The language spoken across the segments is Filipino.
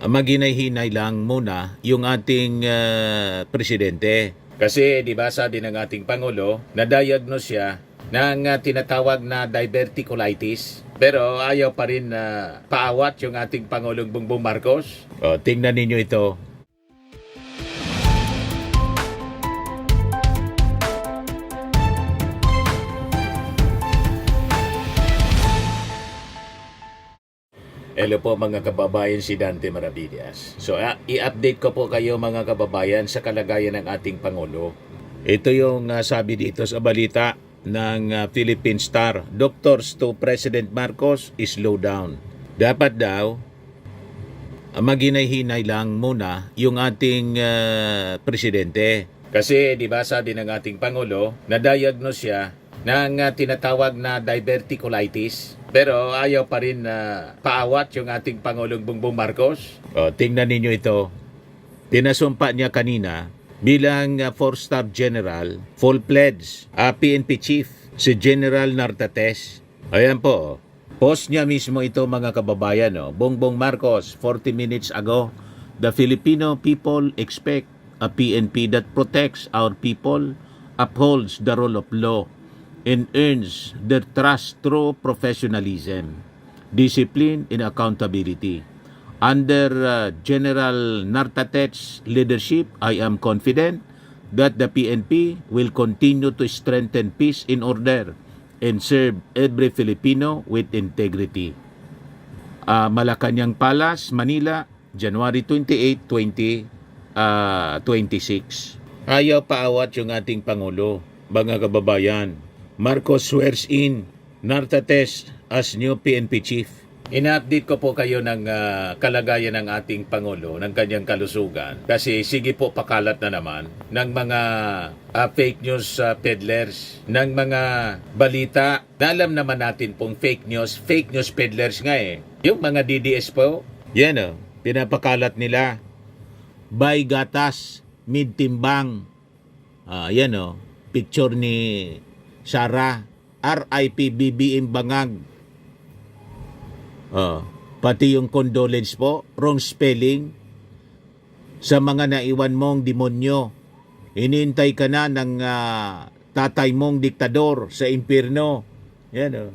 maghinay-hinay lang muna yung ating presidente. Kasi di ba sabi ng ating Pangulo, na-diagnose siya ng tinatawag na diverticulitis. Pero ayaw pa rin na paawat yung ating Pangulong Bongbong Marcos. O, tingnan ninyo ito. Hello po mga kababayan, si Dante Maravillas. So i-update ko po kayo mga kababayan sa kalagayan ng ating Pangulo. Ito yung sabi dito sa balita ng Philippine Star. Doctors to President Marcos is slow down. Dapat daw maghinay-hinay lang muna yung ating presidente. Kasi di ba sabi ng ating Pangulo, na-diagnose siya ng tinatawag na diverticulitis. Pero ayaw pa rin na paawat yung ating Pangulong Bongbong Marcos. O, tingnan ninyo ito. Pinasumpa niya kanina bilang 4-star general, full pledge, PNP chief, si General Nartates. Ayan po. Post niya mismo ito mga kababayan. Bongbong Marcos, 40 minutes ago, the Filipino people expect a PNP that protects our people, upholds the rule of law, and earns their trust through professionalism, discipline, and accountability. Under General Nartates' leadership, I am confident that the PNP will continue to strengthen peace and order and serve every Filipino with integrity. Malacanang Palace, Manila, January 28, 2026. Ayaw paawat yung ating Pangulo, mga kababayan. Marcos swears in Nartates as new PNP chief. Ina-update ko po kayo ng kalagayan ng ating Pangulo, ng kanyang kalusugan. Kasi sige po pakalat na naman ng mga fake news peddlers, ng mga balita na alam naman natin pong fake news peddlers nga eh. Yung mga DDS po, yan pinapakalat nila. Buy gatas, mid-timbang. Yan picture ni Sara, RIP BBM Bangag. Pati yung condolence po, wrong spelling. Sa mga naiwan mong demonyo, inintay ka na ng tatay mong diktador sa impyerno. Yan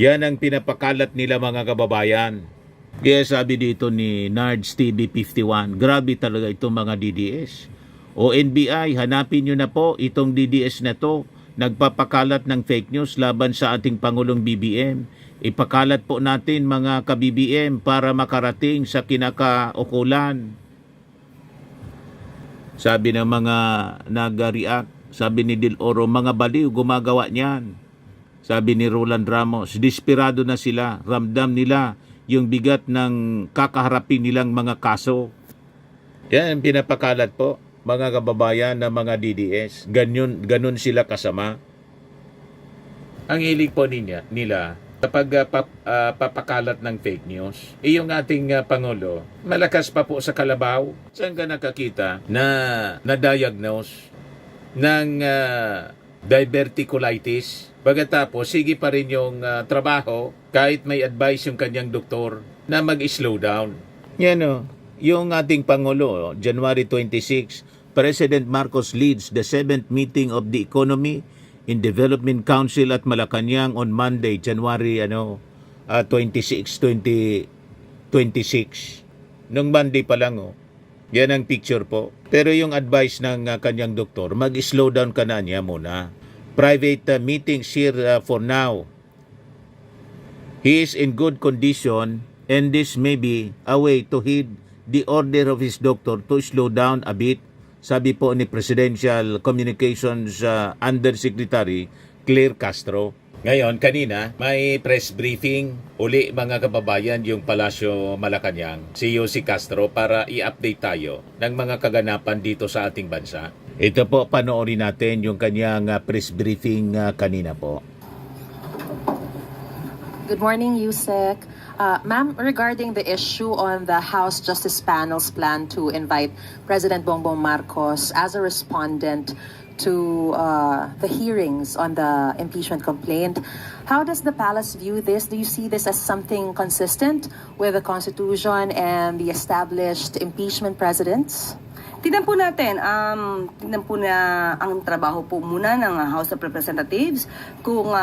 Yan ang pinapakalat nila mga kababayan. Kaya sabi dito ni Nards TV 51, grabe talaga itong mga DDS. O NBI, hanapin nyo na po itong DDS na to. Nagpapakalat ng fake news laban sa ating Pangulong BBM. Ipakalat po natin mga ka-BBM para makarating sa kinakaukulan. Sabi ng mga nag-react, sabi ni Del Oro, mga baliw, gumagawa niyan. Sabi ni Roland Ramos, desperado na sila, ramdam nila yung bigat ng kakaharapin nilang mga kaso. Yan, pinapakalat po mga kababayan na mga DDS. Ganun sila kasama. Ang hilig po nila kapag papakalat ng fake news, yung ating Pangulo, malakas pa po sa kalabaw. Saan ka nakakita na na-diagnose ng diverticulitis? Pagkatapos, sige pa rin yung trabaho kahit may advice yung kanyang doktor na mag-slow down. Yan yung ating Pangulo, January 26, President Marcos leads the 7th meeting of the Economy and Development Council at Malacanang on Monday, January 26, 2026. Nung Monday pa lang yan ang picture po. Pero yung advice ng kanyang doktor, mag-slow down ka na niya muna. Private meetings here for now. He is in good condition and this may be a way to heed the order of his doctor to slow down a bit. Sabi po ni Presidential Communications Undersecretary Claire Castro. Ngayon, kanina, may press briefing uli mga kababayan yung Palasyo Malacanang, si Yossi Castro para i-update tayo ng mga kaganapan dito sa ating bansa. Ito po, panoorin natin yung kanyang press briefing kanina po. Good morning, Yusek. Ma'am, regarding the issue on the House Justice Panel's plan to invite President Bongbong Marcos as a respondent to the hearings on the impeachment complaint, How does the palace view this? Do you see this as something consistent with the Constitution and the established impeachment precedents? Tignan po natin, tignan po na ang trabaho po muna ng House of Representatives kung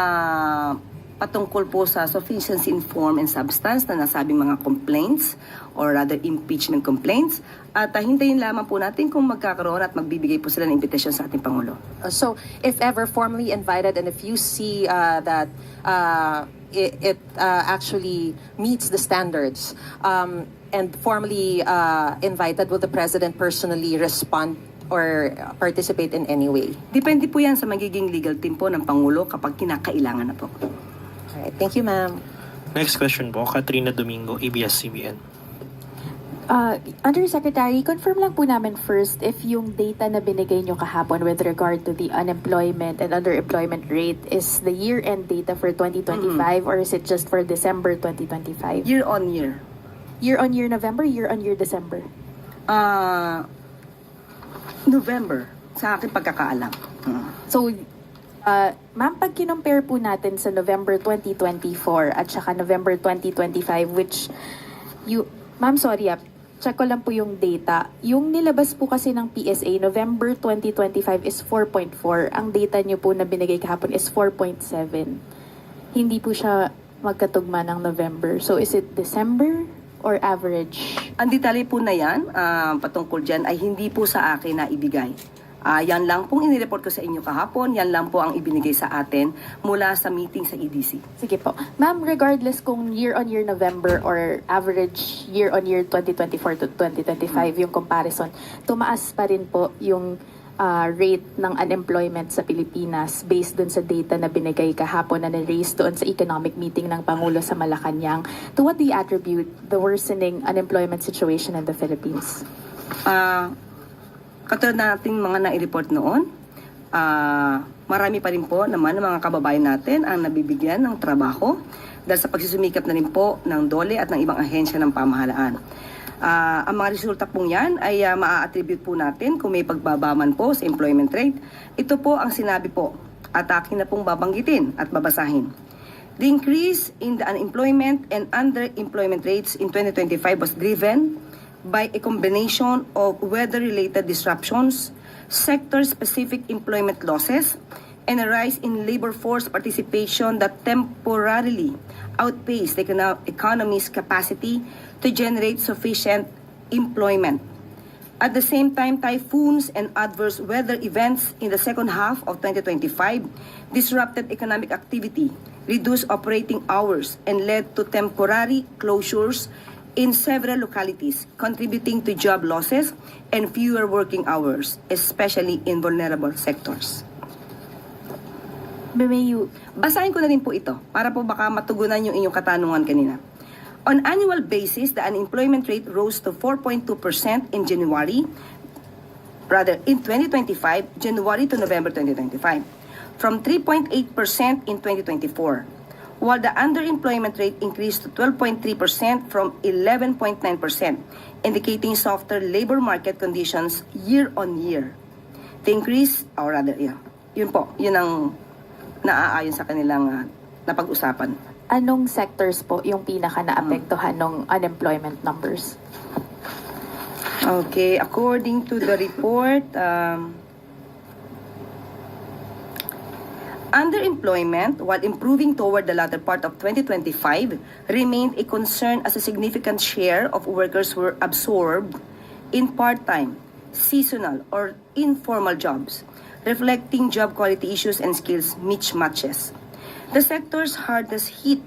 patungkol po sa sufficiency in form and substance na nasabing mga complaints or rather impeachment complaints at hintayin lamang po natin kung magkakaroon at magbibigay po sila ng impetasyon sa ating Pangulo. So, if ever formally invited and if you see that it actually meets the standards and formally invited, will the President personally respond or participate in any way? Depende po yan sa magiging legal team po ng Pangulo kapag kinakailangan na po. Alright, thank you, ma'am. Next question po, Katrina Domingo, ABS-CBN. Undersecretary, confirm lang po namin first if yung data na binigay nyo kahapon with regard to the unemployment and underemployment rate is the year-end data for 2025 or is it just for December 2025? Year on year. Year-on-year November, year-on-year December? November, sa aking pagkakaalam. So, ma'am, pag kinompare po natin sa November 2024 at saka November 2025, which ma'am, sorry check ko lang po yung data. Yung nilabas po kasi ng PSA, November 2025 is 4.4. Ang data nyo po na binigay kahapon is 4.7. Hindi po siya magkatugma ng November. So, is it December or average? Ang detalye po na yan, patungkol dyan, ay hindi po sa akin na ibigay. Yan lang pong inireport ko sa inyo kahapon, yan lang po ang ibinigay sa atin mula sa meeting sa EDC. Sige po. Ma'am, regardless kung year-on-year November or average year-on-year 2024 to 2025 yung comparison, tumaas pa rin po yung rate ng unemployment sa Pilipinas based dun sa data na binigay kahapon na na-raise doon sa economic meeting ng Pangulo sa Malacanang. To what do you attribute the worsening unemployment situation in the Philippines? Katulad nating mga nai-report noon, marami pa rin po naman ng mga kababayan natin ang nabibigyan ng trabaho dahil sa pagsusumikap na rin po ng DOLE at ng ibang ahensya ng pamahalaan. Ang mga resulta pong yan ay maa-attribute po natin kung may pagbabaman po sa employment rate. Ito po ang sinabi po at akin na pong babanggitin at babasahin. The increase in the unemployment and underemployment rates in 2025 was driven by a combination of weather-related disruptions, sector-specific employment losses, and a rise in labor force participation that temporarily outpaced the economy's capacity to generate sufficient employment. At the same time, typhoons and adverse weather events in the second half of 2025 disrupted economic activity, reduced operating hours, and led to temporary closures in several localities, contributing to job losses and fewer working hours, especially in vulnerable sectors. Basahin ko na rin po ito para po baka matugunan yung inyong katanungan kanina. On annual basis, the unemployment rate rose to 4.2% in January, rather in 2025, January to November 2025, from 3.8% in 2024. While the underemployment rate increased to 12.3% from 11.9%, indicating softer labor market conditions year on year. The increase, or rather, yun ang naaayon sa kanilang napag-usapan. Anong sectors po yung pinaka naapektuhan ng unemployment numbers? Okay, according to the report, underemployment, while improving toward the latter part of 2025, remained a concern as a significant share of workers were absorbed in part-time, seasonal, or informal jobs, reflecting job quality issues and skills mismatches. The sectors hardest hit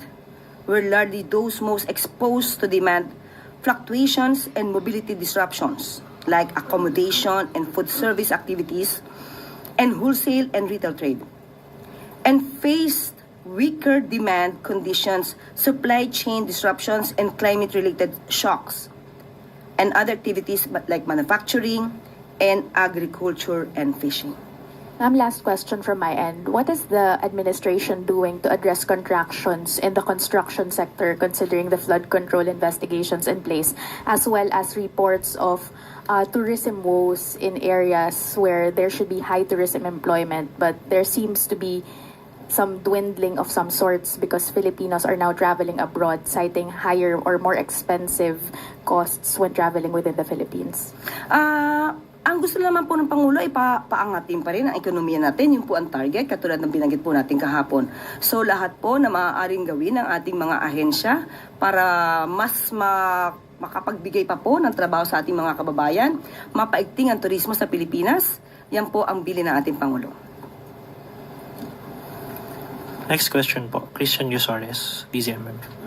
were largely those most exposed to demand fluctuations and mobility disruptions, like accommodation and food service activities, and wholesale and retail trade, and faced weaker demand conditions, supply chain disruptions, and climate-related shocks, and other activities like manufacturing and agriculture and fishing. Ma'am, last question from my end. What is the administration doing to address contractions in the construction sector considering the flood control investigations in place, as well as reports of tourism woes in areas where there should be high tourism employment, but there seems to be some dwindling of some sorts because Filipinos are now traveling abroad, citing higher or more expensive costs when traveling within the Philippines? Ang gusto naman po ng Pangulo ay paangatin pa rin ang ekonomiya natin. Yung po ang target, katulad ng binanggit po natin kahapon. So lahat po na maaaring gawin ng ating mga ahensya para mas makapagbigay pa po ng trabaho sa ating mga kababayan, mapaigting ang turismo sa Pilipinas, yan po ang bilin ng ating Pangulo. Next question po, Christian Yusores, DZMM.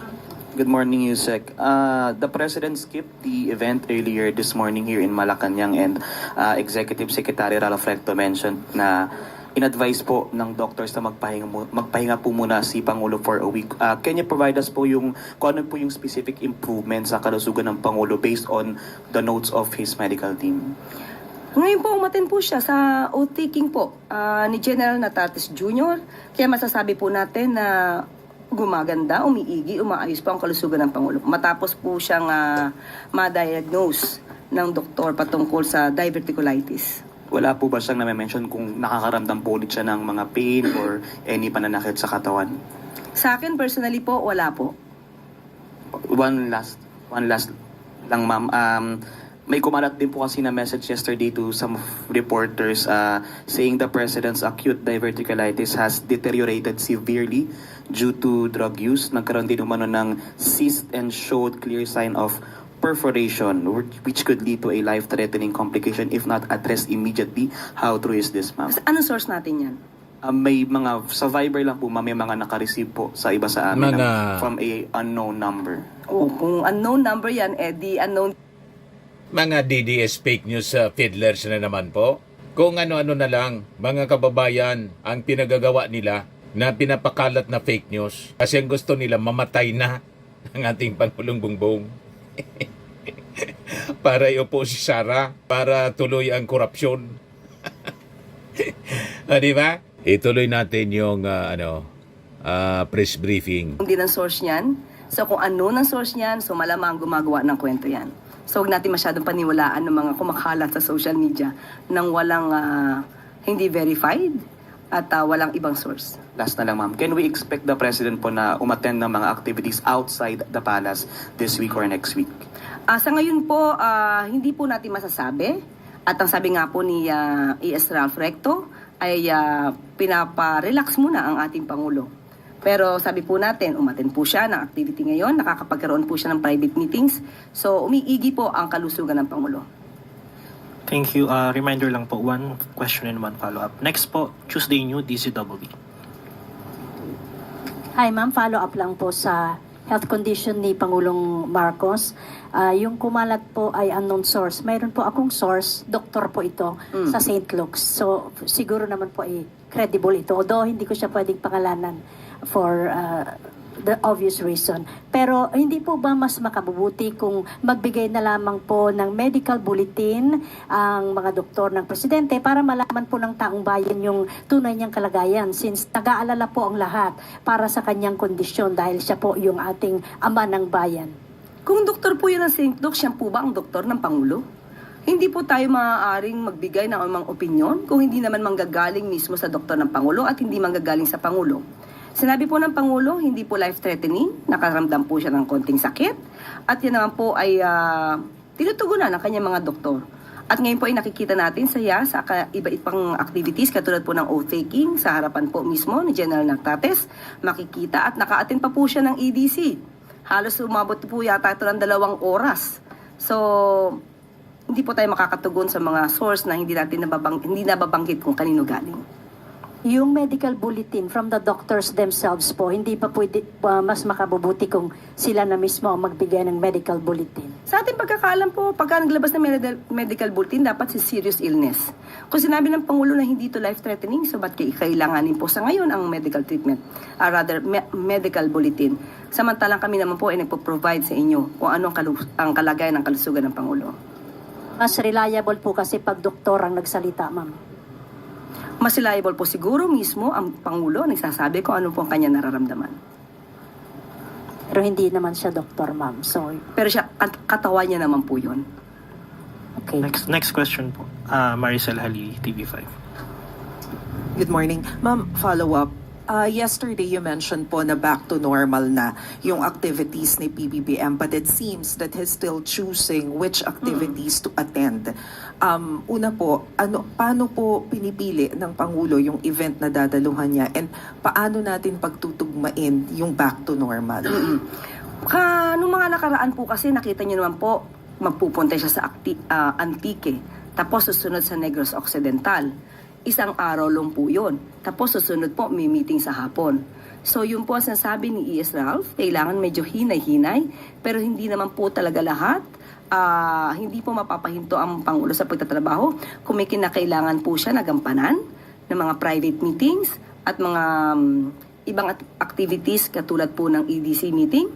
Good morning, Yusek. The President skipped the event earlier this morning here in Malacanang, and Executive Secretary Ralph Recto mentioned na in-advise po ng doctors na magpahinga po muna si Pangulo for a week. Can you provide us po kung ano po yung specific improvements sa kalusugan ng Pangulo based on the notes of his medical team? Ngayon po, umaten po siya sa oath-taking po ni General Natatis Jr. Kaya masasabi po natin na gumaganda, umiigi, umaayos po ang kalusugan ng Pangulo. Matapos po siyang ma-diagnose ng doktor patungkol sa diverticulitis. Wala po ba siyang na-mention kung nakakaramdam po ulit siya ng mga pain or any pananakit sa katawan? Sa akin, personally po, wala po. One last lang, ma'am. May kumalat din po kasi na message yesterday to some reporters saying the president's acute diverticulitis has deteriorated severely due to drug use. Nagkaroon din umano ng cyst and showed clear sign of perforation, which could lead to a life-threatening complication if not addressed immediately. How true is this, ma'am? Anong source natin yan? May mga, sa Viber lang po, ma'am, may mga naka-receive po sa iba sa amin from a unknown number. Kung unknown number yan, di unknown. Mga DDS fake news fiddlers na naman po. Kung ano-ano na lang, mga kababayan, ang pinagagawa nila na pinapakalat na fake news. Kasi ang gusto nila, mamatay na ang ating Pangulong Bongbong. Para iupo si Sara, para tuloy ang korupsyon. Di ba? Ituloy natin yung press briefing. Hindi ng source niyan. So kung ano ng source niyan, so malamang gumagawa ng kwento yan. So huwag natin masyadong paniwalaan ng mga kumakalat sa social media nang walang hindi verified at walang ibang source. Last na lang, ma'am. Can we expect the President po na umattend ng mga activities outside the palace this week or next week? Sa ngayon po, hindi po natin masasabi. At ang sabi nga po ni E.S. Ralph Recto ay pinapa-relax muna ang ating Pangulo. Pero sabi po natin, umattend po siya ng activity ngayon, nakakapagkaroon po siya ng private meetings. So umiigi po ang kalusugan ng Pangulo. Thank you. Reminder lang po, one question and one follow-up. Next po, Tuesday New, DZWB. Hi ma'am, follow-up lang po sa health condition ni Pangulong Marcos. Yung kumalat po ay unknown source. Mayroon po akong source, doktor po ito sa St. Luke's. So siguro naman po ay credible ito. Although hindi ko siya pwedeng pangalanan for the obvious reason. Pero hindi po ba mas makabubuti kung magbigay na lamang po ng medical bulletin ang mga doktor ng presidente para malaman po ng taong bayan yung tunay niyang kalagayan, since nag-aalala po ang lahat para sa kanyang kondisyon dahil siya po yung ating ama ng bayan. Kung doktor po yan ng St. Luke's, siya po ba ang doktor ng Pangulo? Hindi po tayo maaaring magbigay ng anumang opinyon kung hindi naman manggagaling mismo sa doktor ng Pangulo at hindi manggagaling sa Pangulo. Sinabi po ng Pangulo, hindi po life-threatening, nakaramdam po siya ng konting sakit, at yan naman po ay tinutugunan ng kanyang mga doktor. At ngayon po ay nakikita natin sa iba-ibang activities, katulad po ng oath-taking sa harapan po mismo ni General Natates, makikita at naka-attend pa po siya ng EDC. Halos umabot po yata ito ng 2 oras. So, hindi po tayo makakatugon sa mga source na hindi nababanggit kung kanino galing. Yung medical bulletin from the doctors themselves po, hindi pa pwede mas makabubuti kung sila na mismo ang magbigay ng medical bulletin? Sa ating pagkakaalam po, pagka naglabas ng medical bulletin, dapat si serious illness. Kung sinabi ng Pangulo na hindi ito life-threatening, so ba't kailanganin po sa ngayon ang medical treatment? Medical bulletin. Samantalang kami naman po ay nagpo-provide sa inyo kung ano ang kalagayan ng kalusugan ng Pangulo. Mas reliable po kasi pag doktor ang nagsalita, ma'am. Mas reliable po siguro mismo ang Pangulo nagsasabi kung ano po ang kanya nararamdaman. Pero hindi naman siya doktor, ma'am. So, Pero siya, katawan niya naman po yun. okay. Next question po, Maricel Hali, TV5. Good morning. Ma'am, follow-up. Yesterday, you mentioned po na back to normal na yung activities ni PBBM, but it seems that he's still choosing which activities to attend. Una po, paano po pinipili ng Pangulo yung event na dadaluhan niya, and paano natin pagtutugmain yung back to normal? Nung mga nakaraan po kasi, nakita niyo naman po, magpupunta siya sa Antique, tapos susunod sa Negros Occidental. Isang araw lang po yun. Tapos susunod po, may meeting sa hapon. So yun po ang sinasabi ni E.S. Ralph, kailangan medyo hinay-hinay, pero hindi naman po talaga lahat. Hindi po mapapahinto ang Pangulo sa pagtatrabaho kung may kinakailangan po siya na gampanan ng mga private meetings at mga ibang activities katulad po ng EDC meeting.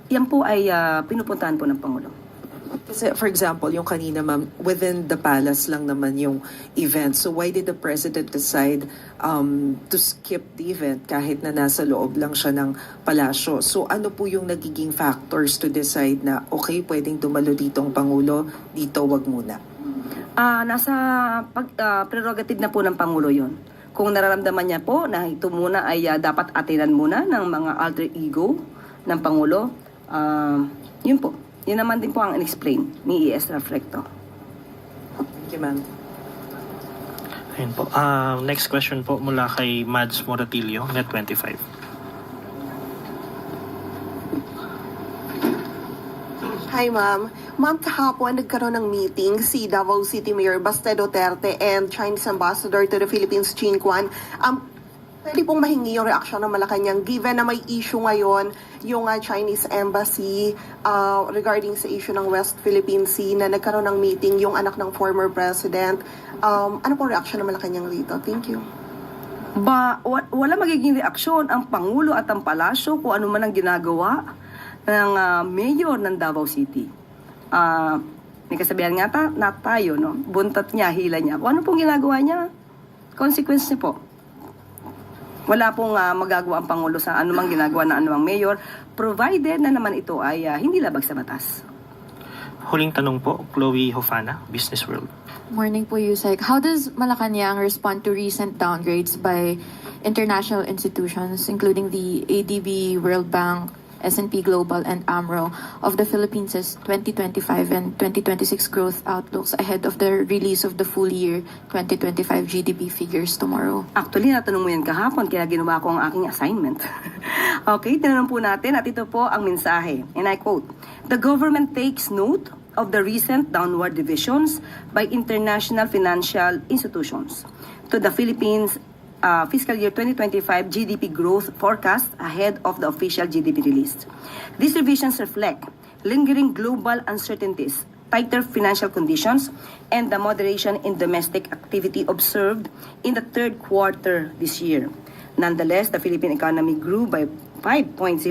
Yan po ay pinupuntahan po ng Pangulo. Kasi, for example, yung kanina, ma'am, within the palace lang naman yung event. So why did the President decide to skip the event kahit na nasa loob lang siya ng palasyo? So ano po yung nagiging factors to decide na, okay, pwedeng dumalo dito ang Pangulo, dito wag muna? Nasa prerogative na po ng Pangulo yon. Kung nararamdaman niya po na ito muna ay dapat atinan muna ng mga alter ego ng Pangulo, yun po. Yun naman din po ang in-explain ni E.S. Reflecto. Thank you, ma'am. Ayun po. Next question po mula kay Mads Moratilio, Net25. Hi, ma'am. Ma'am, kahapon nagkaroon ng meeting si Davao City Mayor Baste Duterte and Chinese Ambassador to the Philippines, Chin Kwan. Pwede pong mahingi yung reaksyon ng Malacanang given na may issue ngayon yung Chinese Embassy regarding sa issue ng West Philippine Sea na nagkaroon ng meeting yung anak ng former president. Ano pong reaksyon ng Malacanang rito? Thank you. Wala magiging reaksyon ang Pangulo at ang Palasyo kung ano man ang ginagawa ng mayor ng Davao City. May kasabihan nga na tayo, no? Buntat niya, hila niya. Kung ano pong ginagawa niya, consequence niya po. Wala pong magagawa ang Pangulo sa anumang ginagawa ng anumang mayor, provided na naman ito ay hindi labag sa batas. Huling tanong po, Chloe Hofana, Business World. Morning po, Yusek. How does Malacanang respond to recent downgrades by international institutions, including the ADB, World Bank, S&P Global, and AMRO, of the Philippines' 2025 and 2026 growth outlooks ahead of the release of the full year 2025 GDP figures tomorrow? Actually, natanong mo yan kahapon, kaya ginawa ko ang aking assignment. Okay, tinanong po natin at ito po ang mensahe. And I quote, "The government takes note of the recent downward revisions by international financial institutions to the Philippines fiscal year 2025 GDP growth forecast ahead of the official GDP release. These revisions reflect lingering global uncertainties, tighter financial conditions, and the moderation in domestic activity observed in the third quarter this year. Nonetheless, the Philippine economy grew by 5.0%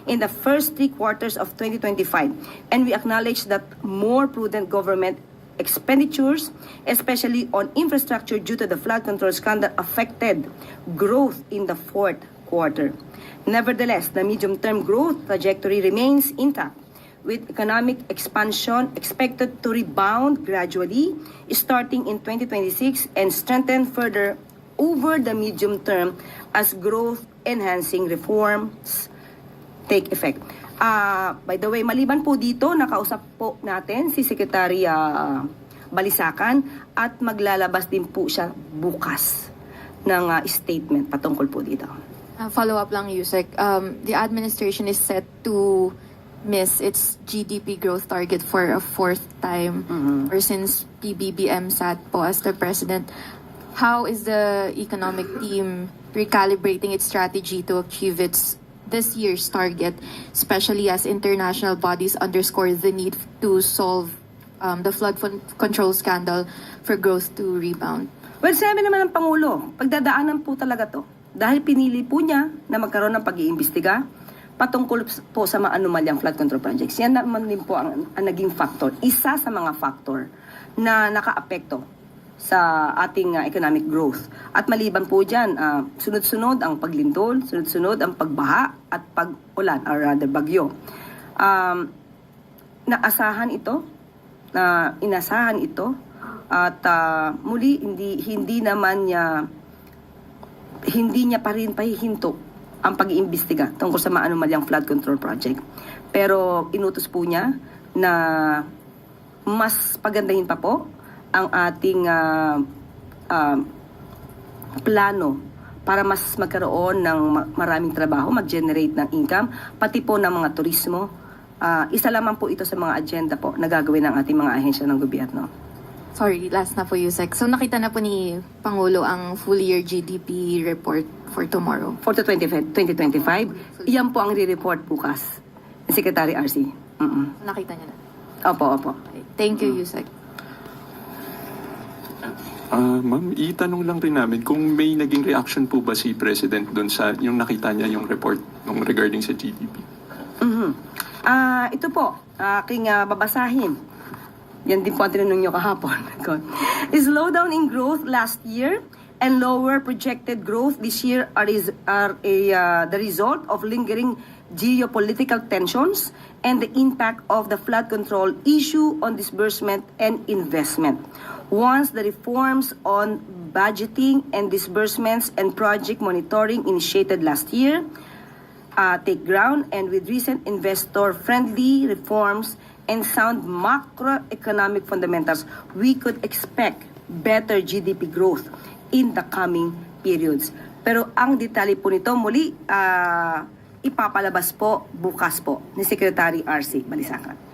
in the first 3 quarters of 2025, and we acknowledge that more prudent government expenditures, especially on infrastructure due to the flood control scandal, affected growth in the fourth quarter. Nevertheless, the medium-term growth trajectory remains intact, with economic expansion expected to rebound gradually starting in 2026 and strengthen further over the medium term as growth-enhancing reforms take effect. By the way, maliban po dito, nakausap po natin si Secretary Balisacan at maglalabas din po siya bukas ng statement patungkol po dito. Follow-up lang, Yusek. The administration is set to miss its GDP growth target for a fourth time or since PBBM sat po as the president. How is the economic team recalibrating its strategy to achieve this year's target, especially as international bodies underscore the need to solve the flood control scandal for growth to rebound? Well, sabi naman ng Pangulo, pagdadaanan po talaga to. Dahil pinili po niya na magkaroon ng pag-iimbestiga patungkol po sa mga anomalyang flood control projects. Yan naman din po ang naging factor. Isa sa mga factor na naka-apekto sa ating economic growth. At maliban po dyan, sunod-sunod ang paglindol, sunod-sunod ang pagbaha at pag-ulan, or rather bagyo. Inasahan ito, at muli hindi naman niya hindi niya pa rin pahihinto ang pag-iimbestiga tungkol sa maanumalyang flood control project. Pero inutos po niya na mas pagandahin pa po ang ating plano para mas magkaroon ng maraming trabaho, mag-generate ng income, pati po ng mga turismo. Isa lamang po ito sa mga agenda po na gagawin ng ating mga ahensya ng gobyerno. Sorry, last na po, Yusek. So nakita na po ni Pangulo ang full year GDP report for tomorrow. For the 2025, iyan po ang re-report bukas ni Secretary RC. Nakita niya na. Opo, opo. Okay. Thank you, Yusek. Ma'am, itanong lang rin namin kung may naging reaction po ba si President doon sa yung nakita niya yung report nung regarding sa GDP? Ito po, aking babasahin. Yan din po ang tinanong nyo kahapon. Slowdown in growth last year and lower projected growth this year are the result of lingering geopolitical tensions and the impact of the flood control issue on disbursement and investment. Once the reforms on budgeting and disbursements and project monitoring initiated last year take ground, and with recent investor-friendly reforms and sound macroeconomic fundamentals, we could expect better GDP growth in the coming periods. Pero ang detalye po nito muli ipapalabas po bukas po ni Secretary RC Balisacan.